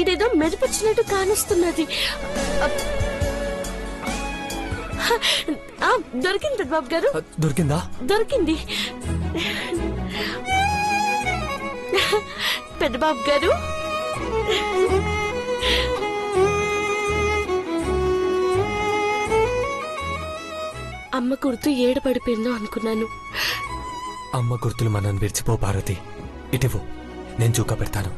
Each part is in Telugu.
ఇదేదో మెరుపొచ్చినట్టు కానొస్తున్నది. దొరికింది పెద్దబాబు గారు. దొరికిందా? దొరికింది పెద్దబాబు గారు. అమ్మ గుర్తు ఏడపడిపోయిందో అనుకున్నాను. అమ్మ గుర్తులు మనల్ని విడిచిపో పార్వతి. ఇటివ్వు, నేను చూక పెడతాను.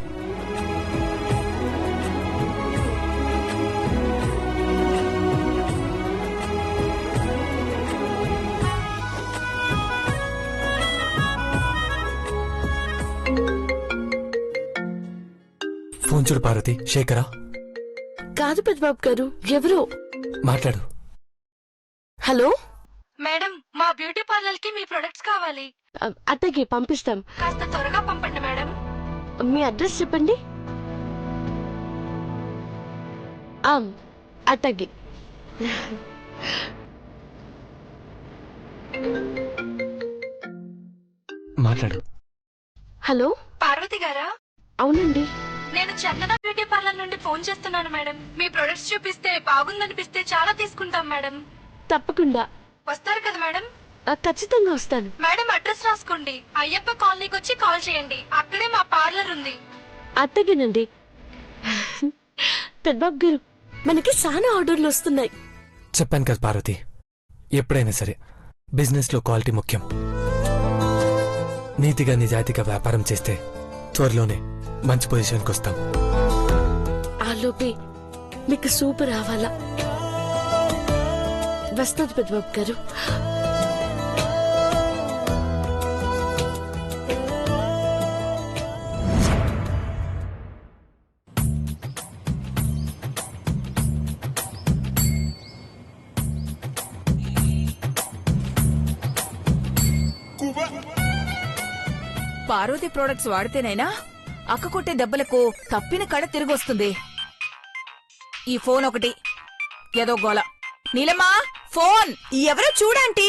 ఫోన్ చూడు పార్వతి. శేఖరా? కాదు పెద్దబాబు గారు, ఎవరో. మాట్లాడు. హలో మేడం, మా బ్యూటీ పార్లర్ కి మీ ప్రొడక్ట్స్ కావాలి. అత్తకి పంపిస్తాం. కాస్త త్వరగా పంపండి మేడం. మీ అడ్రస్ చెప్పండి. అత్తకి మాట్లాడు. హలో పార్వతి గారా? అవునండి. నేను చందన బ్యూటీ పార్లర్ నుండి ఫోన్ చేస్తున్నాను మేడం. మీ ప్రొడక్ట్స్ చూపిస్తే బాగుందనిపిస్తే చాలా తీసుకుంటాం మేడం. తప్పకుండా. వస్తారు కదా మేడం? ఖచ్చితంగా వస్తాను మేడం. అడ్రస్ రాసుకోండి. అయ్యప్ప కాలనీకి వచ్చి కాల్ చేయండి. అక్కడే మా పార్లర్ ఉంది. అత్తగేనండి. పెద్దబాబు గారు, మనకి చాలా ఆర్డర్లు వస్తున్నాయి. చెప్పాను కదా పార్వతి, ఎప్పుడైనా సరే బిజినెస్ లో క్వాలిటీ ముఖ్యం. నీతిగా నిజాయితీగా వ్యాపారం చేస్తే త్వరలోనే మంచి పొజిషన్కి వస్తాం. ఆలోపే మీకు సూపర్ రావాలా. వస్తుంది పెద్దబాబు గారు. పార్వతి ప్రొడక్ట్స్ వాడితేనైనా అక్క కొట్టే దెబ్బలకు తప్పిన కడ తిరిగొస్తుంది. ఈ ఫోన్ ఒకటి ఏదో గోల. నీలమ్మా, ఫోన్ ఎవరో చూడంటీ.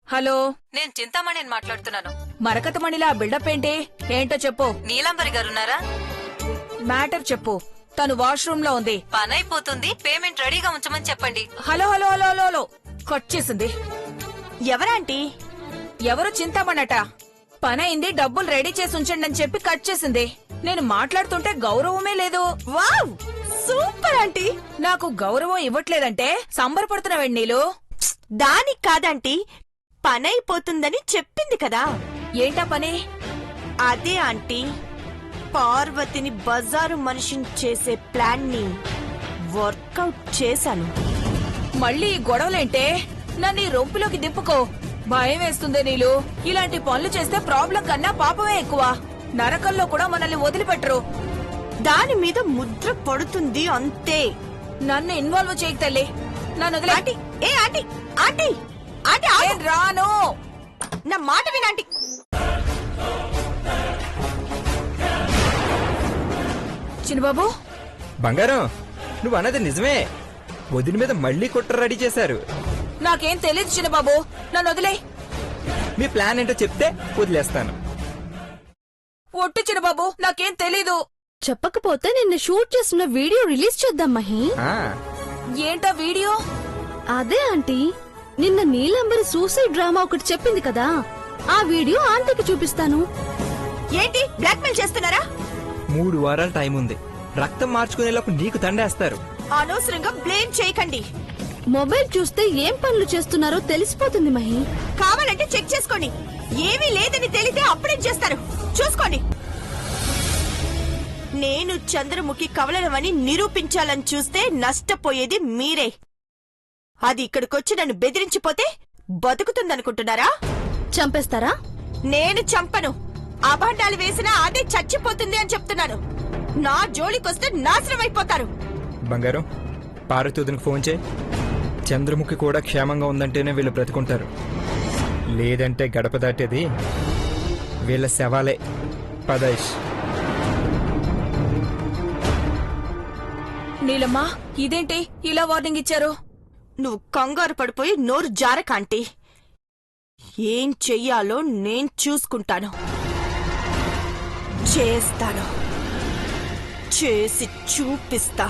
హలో, నేను చింతామణిని మాట్లాడుతున్నాను. మరకతమణిలా బిల్డప్ ఏంటి? ఏంటో చెప్పు. నీలాంబరి గారున్నారా? మ్యాటర్ చెప్పు. తను వాష్రూమ్ లో ఉంది. పనైపోతుంది, పేమెంట్ రెడీగా ఉంచమని చెప్పండి. Hello hello hello hello hello. Cut చేసింది. ఎవరాంటీ? ఎవరు చింతామణట. పనైంది, డబ్బులు రెడీ చేసి ఉంచండి అని చెప్పి కట్ చేసింది. నేను మాట్లాడుతుంటే గౌరవమే లేదు. Wow, super aunty. నాకు గౌరవం ఇవ్వట్లేదంటే సంబరపడుతున్నావు నీళ్ళు. దానికి కాదంటీ, పనైపోతుందని చెప్పింది కదా. ఏంటా పని? అదే ఆంటీ, పార్వతిని బజారు మనిషిని చేసే ప్లాన్ ని వర్కౌట్ చేశాను. మళ్ళీ ఈ గొడవలేంటే? నన్ను ఈ రొంపులోకి దింపుకో. భయం వేస్తుందే నీళ్ళు. ఇలాంటి పనులు చేస్తే ప్రాబ్లం కన్నా పాపమే ఎక్కువ. నరకంలో కూడా మనల్ని వదిలిపెట్టరు. దాని మీద ముద్ర పడుతుంది అంతే. నన్ను ఇన్వాల్వ్ చేయకు తల్లి. నన్ను వదిలే. ఆంటీ, ఏ ఆంటీ, ఆంటీ, ఆంటీ, నేను రాను. నా మాట వినాంటీ. చిన్నబాబు, బంగారం, నువ్వు అన్నది నిజమే. వదిన మీద మళ్లీ కుట్ర రెడీ చేశారు. నాకేం తెలియదు చిన్నబాబు, నన్ను వదిలే. మీ ప్లాన్ ఏంటో చెప్తే వదిలేస్తాను. ఒట్టు చిన్నబాబు, నాకేం తెలీదు. చెప్పకపోతే నిన్న షూట్ చేస్తున్న వీడియో రిలీజ్ చేద్దాం మహి. ఏంటా వీడియో? అదే ఆంటీ, నిన్న నీలంబరి సూసైడ్ డ్రామా ఒకటి చెప్పింది కదా, ఆ వీడియో ఆంటీకి చూపిస్తాను. ఏంటి బ్లాక్మెయిల్ చేస్తున్నారా? 3 వారాల టైం ఉంది. రక్తం మార్చుకునేలోపు నీకు తండేస్తారు. అనవసరంగా బ్లేమ్ చేయకండి. మొబైల్ చూస్తే ఏం పనులు చేస్తున్నారో తెలిసిపోతుంది మహి. కావాలంటే చెక్ చేసుకోండి. ఏమీ లేదని తెలితే అప్పుడేం చేస్తారు చూసుకోండి. నేను చంద్రముఖి కవలనమని నిరూపించాలని చూస్తే నష్టపోయేది మీరే. అది ఇక్కడికొచ్చి నన్ను బెదిరించిపోతే బతుకుతుందనుకుంటున్నారా? చంపేస్తారా? నేను చంపను. అభాండాలు వేసినా అదే చచ్చిపోతుంది అని చెప్తున్నాను. నా జోలికొస్తే నాశనం అయిపోతారు. బంగారం, పార్వతి వదినకు ఫోన్ చేయి. చంద్రముఖి కూడా క్షేమంగా ఉందంటేనే వీళ్ళు బ్రతుకుంటారు. లేదంటే గడప దాటేది వీళ్ళ శవాలే. పదైష్. నీలమ్మా, ఇదేంటి ఇలా వార్నింగ్ ఇచ్చారు? నువ్వు కంగారు పడిపోయి నోరు జారకాంటీ. ఏం చెయ్యాలో నేను చూసుకుంటాను. చేస్తాను, చేసి చూపిస్తా.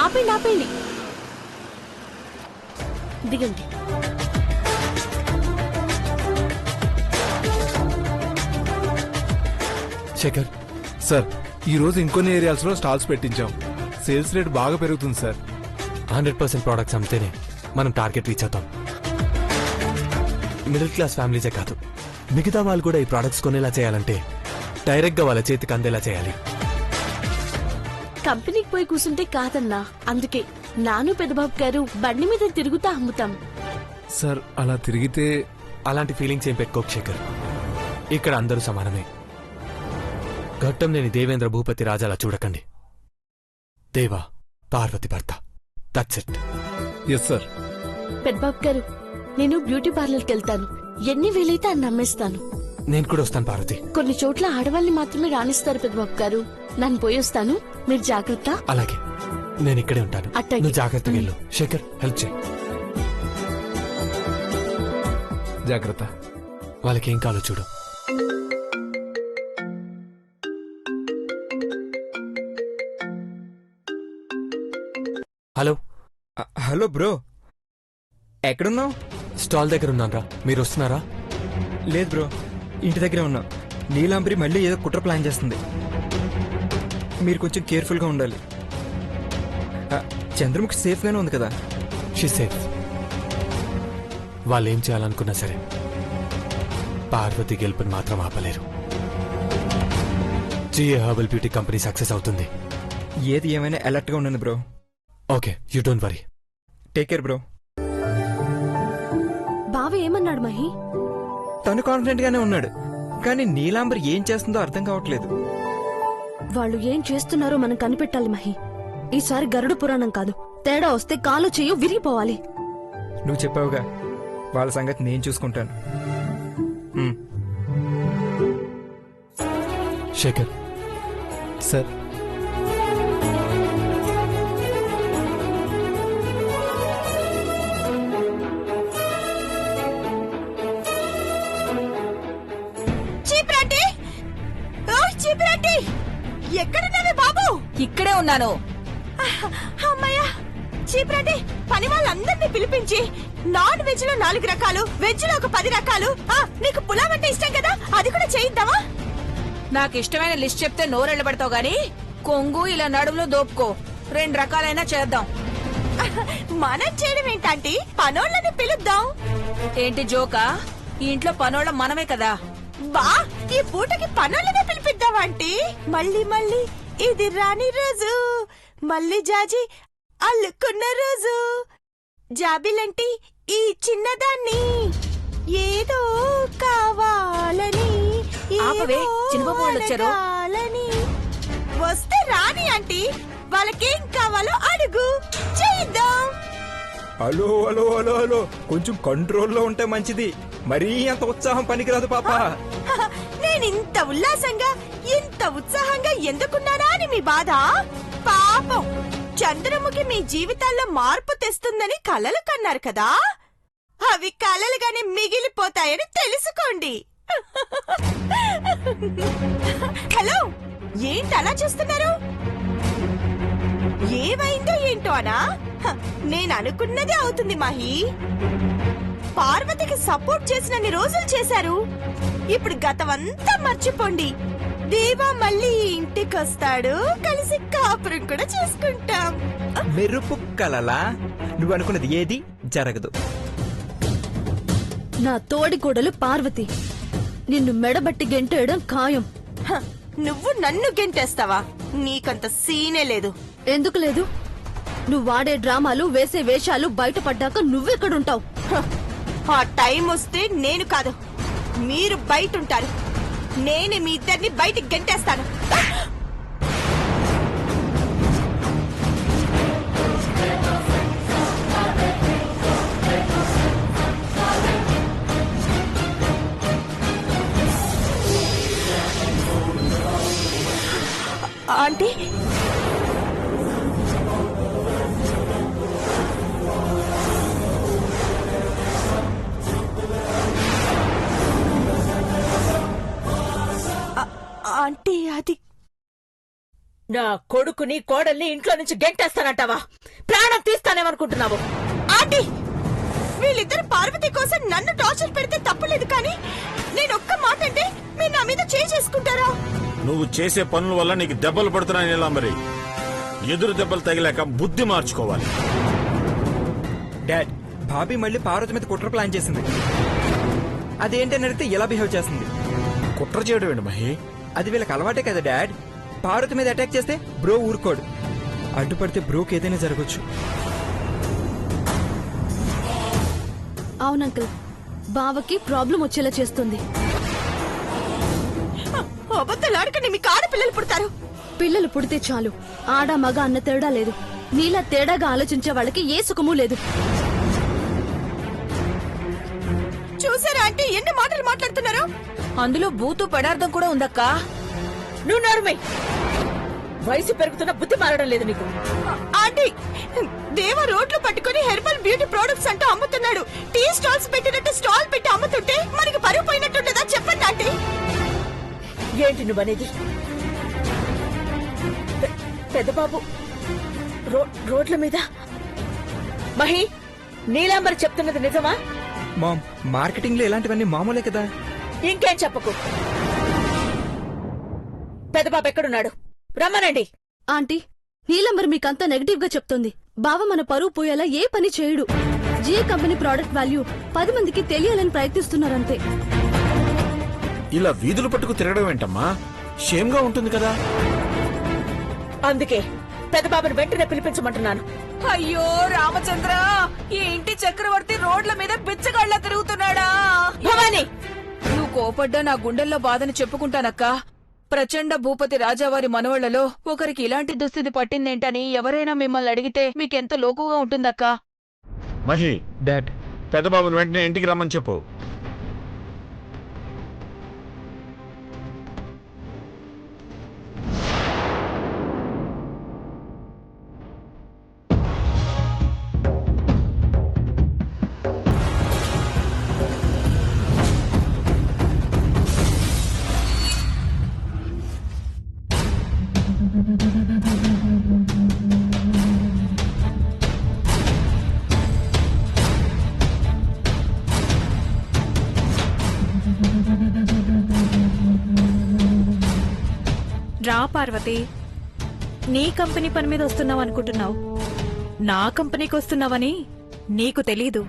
ఆపండి ఆపండి, దిగండి. శేఖర్, సార్ ఈ రోజు ఇంకొన్ని ఏరియాస్ లో స్టాల్స్ పెట్టించాం. సేల్స్ రేట్ బాగా పెరుగుతుంది సార్. 100% ప్రోడక్ట్స్ అమ్మితేనే మనం టార్గెట్ రీచ్ అవుతాం. మిడిల్ క్లాస్ ఫ్యామిలీసే కాదు, మిగతా వాళ్ళు కూడా ఈ ప్రోడక్ట్స్ కొనేలా చేయాలంటే డైరెక్ట్ గా వాళ్ళ చేతికి అందేలా చేయాలి. కంపెనీకి పోయి కూర్చుంటే కాదన్నా, అందుకే నాను పెద్దబాబు గారు బండి మీద తిరుగుతా అమ్ముతాం. సార్ అలా తిరిగితే అలాంటి ఫీలింగ్స్ ఏం పెట్టుకోకు శేఖర్. ఇక్కడ అందరూ సమానమే. ఘట్టం లేని దేవేంద్ర భూపతి రాజాలా చూడకండి. దేవా పార్వతి భర్త, దట్స్ ఇట్. Yes sir. పెద్దబాబు గారు, నేను బ్యూటీ పార్లర్కి వెళ్తాను. ఎన్ని వీలైతే అన్ని అమ్మేస్తాను. నేను కూడా వస్తాను పార్వతి. కొన్ని చోట్ల ఆడవాళ్ళని మాత్రమే రాణిస్తారు పెద్దబాబు గారు. నన్ను పోయొస్తాను, మీరు జాగ్రత్త. అలాగే, నేను ఇక్కడే ఉంటాను. అట్టాగే. నువ్వు జాగ్రత్తగా వెళ్ళు. శేఖర్, హెల్ప్ చేయి. జాగ్రత్త. వాళ్ళకేం కాలో చూడు. హలో. హలో బ్రో, ఎక్కడున్నావు? స్టాల్ దగ్గర ఉన్నానరా, మీరు వస్తున్నారా? లేదు బ్రో, ఇంటి దగ్గరే ఉన్నా. నీలాంబరి మళ్ళీ ఏదో కుట్ర ప్లాన్ చేస్తుంది. మీరు కొంచెం కేర్ఫుల్గా ఉండాలి. చంద్రముఖి సేఫ్గానే ఉంది కదా? She safe. వాళ్ళు ఏం చేయాలనుకున్నా సరే పార్వతి గెలుపుని మాత్రం ఆపలేరు. GA herbal beauty company success అవుతుంది. ఏది ఏమైనా అలర్ట్గా ఉండండి bro. Okay, you don't worry. Take care bro. బావ ఏమన్నాడు మహి? తను కాన్ఫిడెంట్ గానే ఉన్నాడు, కానీ నీలాంబరి ఏం చేస్తుందో అర్థం కావట్లేదు. వాళ్ళు ఏం చేస్తున్నారో మనం కనిపెట్టాలి మహి. ఈసారి గరుడ పురాణం కాదు, తేడా వస్తే కాలు చెయ్యు విరిగిపోవాలి. నువ్వు చెప్పావుగా, వాళ్ళ సంగతి నేను చూసుకుంటాను. శేఖర్ సార్ చీపురాటి, ఓయ్ చీపురాటి, ఎక్కడున్నావే బాబు? ఇక్కడే ఉన్నాను. అమ్మయ్యా, చీపురాటి పని వాళ్ళందరినీ పిలిపించి నాన్ వెజ్ లో 4 రకాలు, వెజ్ లో ఒక 10 రకాలు, నీకు పులావ్ అంటే ఇష్టం కదా, అది కూడా చేయిద్దామా? నాకు ఇష్టమైన లిస్ట్ చెప్తే నోరెళ్ళబెడతావు గాని కొంగు ఇలా నడుములో దోపుకో. 2 రకాలైనా చేద్దాం. మనం చేయడం ఏంటంటే పనోళ్ళని పిలుద్దాం. ఏంటి జోకా? ఈ ఇంట్లో పనోళ్ళం మనమే కదా. బా, ఈ పూటకి పనులనే పిలిపిద్దామంటే మళ్ళీ మళ్ళీ ఇది రాని రోజు, మళ్ళీ జాజి అల్లుకున్న రోజు, జాబిలంటి ఈ చిన్నదాన్ని ఏదో కావాలని, ఆపవే, చిన్నబాబు వాళ్ళు వచ్చారు. అడగాలని. వస్తే రాని ఆంటీ, వాళ్ళకేం కావాలో అడుగు, చేద్దాం. హలో హలో హలో హలో, కొంచెం కంట్రోల్లో ఉంటే మంచిది. మరీ అంత ఉత్సాహం పనికిరాదు పాపా. నేను ఇంత ఉల్లాసంగా, ఇంత ఉత్సాహంగా ఎందుకున్నానా అని మీ బాధ. పాపం చంద్రముఖి మీ జీవితాల్లో మార్పు తెస్తుందని కలలు కన్నారు కదా, అవి కలలుగానే మిగిలిపోతాయని తెలుసుకోండి. హలో, ఏంటి అలా చూస్తున్నారు? ఏమైందో ఏంటో అనా? నేను అనుకున్నదే అవుతుంది మహి. పార్వతికి సపోర్ట్ చేసినన్ని రోజులు చేశారు, ఇప్పుడు గతమంతా మర్చిపోండి. దేవా మళ్ళీ ఇంటికొస్తాడు, కలిసి కాపురం కూడా చేసుకుంటాం. మెరుపు కలలా? నువ్వు అనుకున్నది ఏది జరగదు. నా తోడి కోడలు పార్వతి నిన్ను మెడబట్టి గెంటేయడం ఖాయం. నువ్వు నన్ను గెంటేస్తావా? నీకంత సీనే లేదు. ఎందుకు లేదు? నువ్వు వాడే డ్రామాలు, వేసే వేషాలు బయటపడ్డాక నువ్వెక్కడుంటావు? ఆ టైం వస్తే నేను కాదు, మీరు బయట ఉంటారు. నేను మీ ఇద్దరిని బయటికి గెంటేస్తాను. ఆంటీ, అది నా కొడుకుని కోడల్ని ఇంట్లో నుంచి గెంటేస్తానంటావా? ప్రాణం తీస్తానేమనుకుంటున్నావు? ఆంటీ, వీళ్ళిద్దరు పార్వతి కోసం నన్ను టార్చర్ పెడితే తప్పులేదు, కానీ నేను ఒక్క మాట అంటే మీరు నా మీద చేసుకుంటారా? నువ్వు చేసే పనుల వల్ల నీకు దెబ్బలు పడుతున్నాయి నీలాంబరి. ఎదురు దెబ్బలు తగిలాక బుద్ధి మార్చుకోవాలి. డాడ్, భాబీ మళ్ళీ పార్వతి మీద కుట్ర ప్లాన్ చేసింది. అదేంటని అడిగితే ఇలా బిహేవ్ చేస్తుంది. కుట్ర చేయడం ఏంటి మహి? అది వీళ్ళకి అలవాటే కదా డాడ్. పార్వతి మీద అటాక్ చేస్తే బ్రో ఊరుకోడు. అడ్డుపడితే బ్రోకి ఏదైనా జరగచ్చు. అవునంకుల్, బావకి ప్రాబ్లం వచ్చేలా చేస్తుంది. అబద్ధాలాడకండి, మీకు ఆడపిల్లలు పుడతారు. పిల్లలు పుడితే చాలు, ఆడ మగ అన్న తేడా లేదు. నీలా తేడాగా ఆలోచించే వాళ్ళకి ఏ సుఖమూ లేదు. చూసారా అంటే ఎన్ని మాటలు మాట్లాడుతున్నారు? అందులో బూతు పదార్థం కూడా ఉందక్కా. నువ్వు నోర్మై. వయసు పెరుగుతున్న బుద్ధి మారడం లేదు నీకు. ఆంటీ, దేవ రోడ్లు పట్టుకుని హెర్బల్ బ్యూటీ ప్రొడక్ట్స్ అంటూ అమ్ముతున్నాడు. టీ స్టాల్స్ పెట్టినట్టు స్టాల్ పెట్టి అమ్ముతుంటే మనకి పరువు పోయినట్టుండదా? చెప్పండి ఆంటీ. ఏంటి నువ్వనేది? పెద్దబాబు రోడ్ల మీద మహి, నీలాంబరి చెప్తున్నది నిజమా? మామ్, మార్కెటింగ్ లో ఇలాంటివన్నీ మామూలే కదా. ఇంకేం చెప్పకు. పెద్దబాబు ఎక్కడున్నాడు? రమ్మనండి. ఆంటీ, నీలంబర్ మీకంతా నెగటివ్ గా చెప్తోంది. బావ మన పరువు పోయేలా ఏ పని చేయడు. జిఏ కంపెనీ ప్రోడక్ట్ వాల్యూ 10 మందికి తెలియాలని ప్రయత్నిస్తున్నారంతే. ఇలా వీధులు పట్టుకు తిరగడం ఏంటమ్మా? షేమ్గా ఉంటుంది కదా. అందుకే పెద్దబాబుని వెంటనే పిలిపించమంటున్నాను. అయ్యో రామచంద్ర, ఈ ఇంటి చక్రవర్తి రోడ్ల మీద బిచ్చగాళ్ళ తిరుగుతున్నాడా? భవానీ, నువ్వు కోపడ్డా నా గుండెల్లో బాధని చెప్పుకుంటానక్కా. ప్రచండ భూపతి రాజావారి మనవళ్లలో ఒకరికి ఇలాంటి దుస్థితి పట్టిందేంటని ఎవరైనా మిమ్మల్ని అడిగితే మీకెంత లోకుగా ఉంటుందక్కా. మహి, డాడ్, పెద్దబాబుని వెంటనే ఇంటికి రమ్మని చెప్పు. రా పార్వతి, నీ కంపెనీ పని మీద వస్తున్నావు అనుకుంటున్నావు. నా కంపెనీకి వస్తున్నావని నీకు తెలీదు.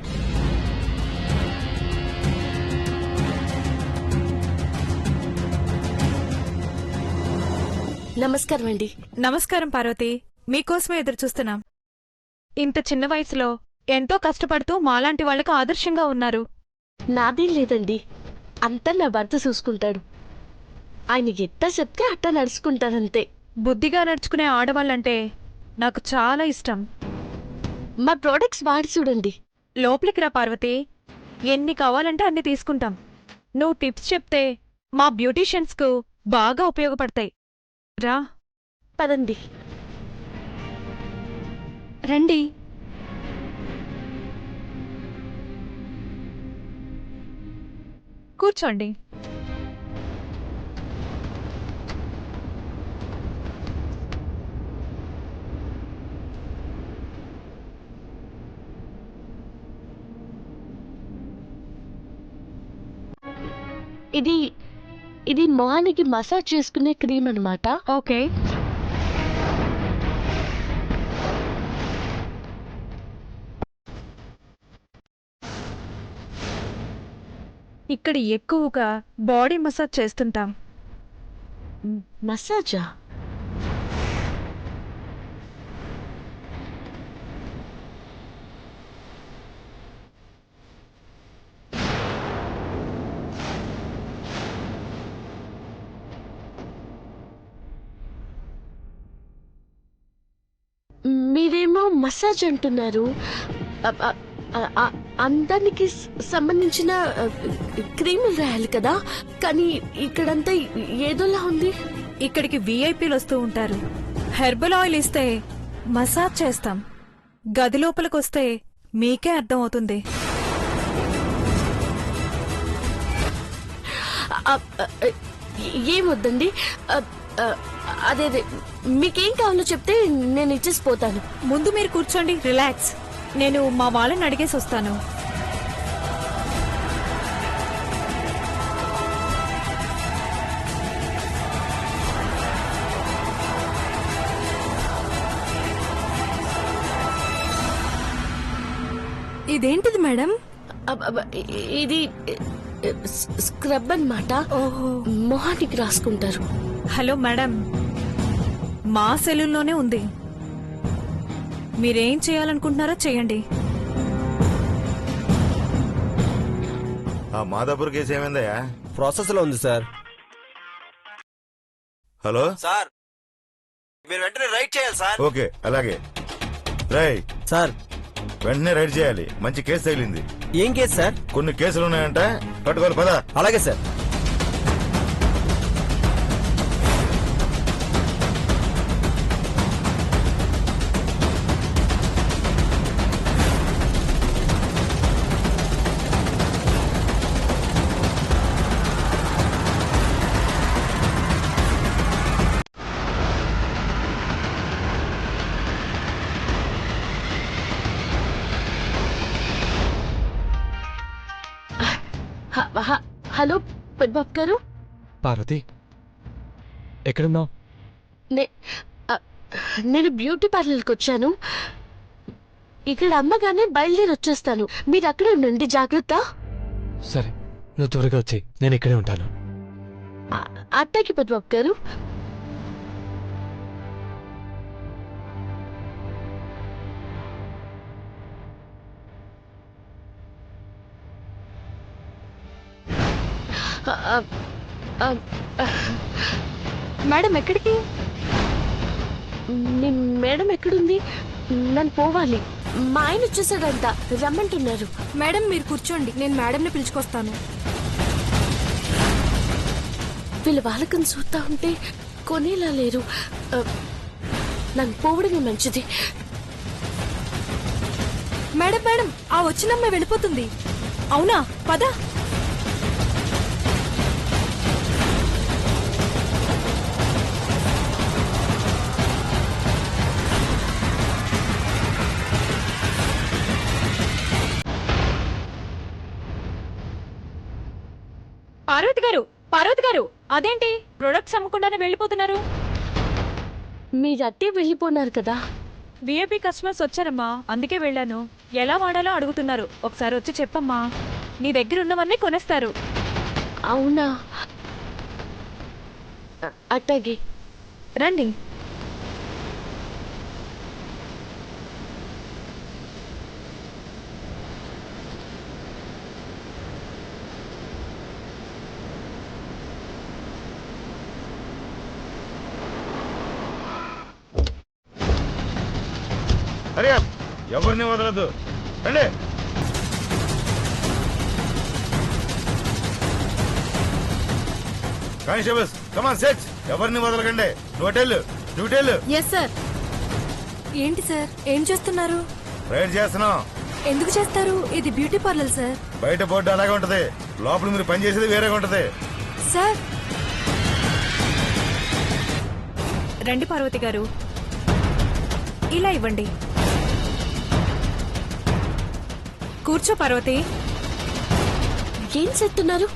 నమస్కారం అండి. నమస్కారం పార్వతి, మీకోసమే ఎదురు చూస్తున్నాం. ఇంత చిన్న వయసులో ఎంతో కష్టపడుతూ మాలాంటి వాళ్లకు ఆదర్శంగా ఉన్నారు. నాదేం లేదండి, అంతా నా భర్త చూసుకుంటాడు. ఆయన ఎట్టా చెప్తే అట్టా నడుచుకుంటానంతే. బుద్ధిగా నడుచుకునే ఆడవాళ్ళంటే నాకు చాలా ఇష్టం. మా ప్రోడక్ట్స్ వాడి చూడండి. లోపలికి రా పార్వతి, ఎన్ని కావాలంటే అన్ని తీసుకుంటాం. నువ్వు టిప్స్ చెప్తే మా బ్యూటీషియన్స్కు బాగా ఉపయోగపడతాయి. రా. పదండి. రండి. కూర్చోండి. ఇది మొహానికి మసాజ్ చేసుకునే క్రీమ్ అన్నమాట. ఓకే. ఇక్కడ ఎక్కువగా బాడీ మసాజ్ చేస్తుంటాం. మసాజా? మీరేమో మసాజ్ అంటున్నారు. అందానికి సంబంధించిన క్రీములు రాయాలి కదా, కానీ ఇక్కడంతా ఏదోలా ఉంది. ఇక్కడికి వీఐపీలు వస్తూ ఉంటారు. హెర్బల్ ఆయిల్ ఇస్తే మసాజ్ చేస్తాం. గది లోపలికొస్తే మీకే అర్థం అవుతుంది. ఏమొద్దండి, అదే మీకేం కావాలో చెప్తే నేను ఇచ్చేసి పోతాను. ముందు మీరు కూర్చోండి, రిలాక్స్. నేను మా వాళ్ళని అడిగేసి వస్తాను. ఇదేంటిది మేడం? ఇది స్క్రబ్ అన్నమాట. మొహానికి రాసుకుంటారు. హలో మేడం, మా సెలూన్లోనే ఉంది. మీరేం చేయాలనుకుంటున్నారో చేయండి. ఆ మాదాపూర్ కేసు ఏమైందయ్యా? ప్రాసెస్ లో ఉంది సార్. హలో సార్, మీరు వెంటనే రైట్ చేయాలి సార్. ఓకే అలాగే. రై సార్, వెంటనే రైడ్ చేయాలి. మంచి కేసు తగిలింది. ఏం కేసు సార్? కొన్ని కేసులు ఉన్నాయంట, పట్టుకోవాలి పదా. అలాగే సార్. హలో పెద్దబాబు గారు. పార్వతి, ఎక్కడున్నావు? నేను బ్యూటీ పార్లర్కి వచ్చాను. ఇక్కడ అమ్మగానే బయలుదేరి వచ్చేస్తాను. మీరు అక్కడే ఉండండి, జాగ్రత్త. సరే, నువ్వు త్వరగా వచ్చి, నేను ఇక్కడే ఉంటాను. అట్టకి పెద్దబాబు గారు. మేడం ఎక్కడికి? మేడం ఎక్కడుంది? నన్ను పోవాలి. మా ఆయన వచ్చేసాడంట, రమ్మంటున్నారు. మేడం మీరు కూర్చోండి, నేను మేడంని పిలుచుకొస్తాను. వీళ్ళ వాళ్ళకని చూస్తా ఉంటే కొనేలా లేరు. నన్ను పోవడమే మంచిది. మేడం మేడం, ఆ వచ్చినమ్మ వెళ్ళిపోతుంది. అవునా? పద. పార్వతి గారు, అదేంటి ప్రొడక్ట్స్ అమ్మకుండానే వెళ్ళిపోతున్నారు? మీరు అట్టే వెళ్ళిపోన్నారు కదా. విఐపి కస్టమర్స్ వచ్చారమ్మా, అందుకే వెళ్ళాను. ఎలా వాడాలో అడుగుతున్నారు. ఒకసారి వచ్చి చెప్పమ్మా, నీ దగ్గర ఉన్నవన్నీ కొనేస్తారు. అవునా? అట్టాగే రండి. అరే ఎవరిని వదలదు, రండి. Constables come on set. ఎవరిని వదలకండి. డ్యూటీలు. Yes sir. ఏంటి సార్, ఏం చేస్తున్నారు? రైడ్ చేస్తున్నాం. ఎందుకు చేస్తారు? ఇది బ్యూటీ పార్లర్ సార్. బయట బోర్డు అలాగే ఉంటది, లోపల మీరు పని చేసేది వేరేగా ఉంటది. సార్ రండి పార్వతి గారు, ఇలా ఇవ్వండి. కూర్చో పార్వతి. ఏం చేస్తున్నారు?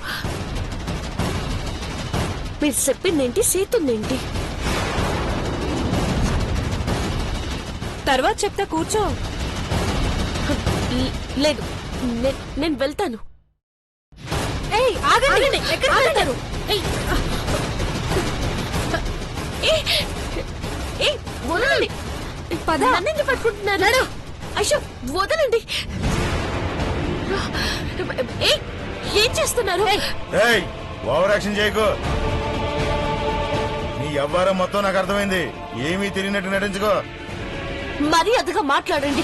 మీరు చెప్పిందేంటి, చేతుందేంటి? తర్వాత చెప్తా, కూర్చో. లేదు, నేను వెళ్తాను. ఆగండి. ఎక్కడికి వెళ్తారు? వదలండి. నన్ను పట్టుకుంటున్నారు. అయ్యో వదలండి. ఏం చేస్తున్నారు? ఓవర్ యాక్షన్ చేయకు. నీ వ్యవహారం మొత్తం నాకు అర్థమైంది. ఏమీ తిరిగినట్టు నటించుకో. మరీ అదిగా మాట్లాడండి.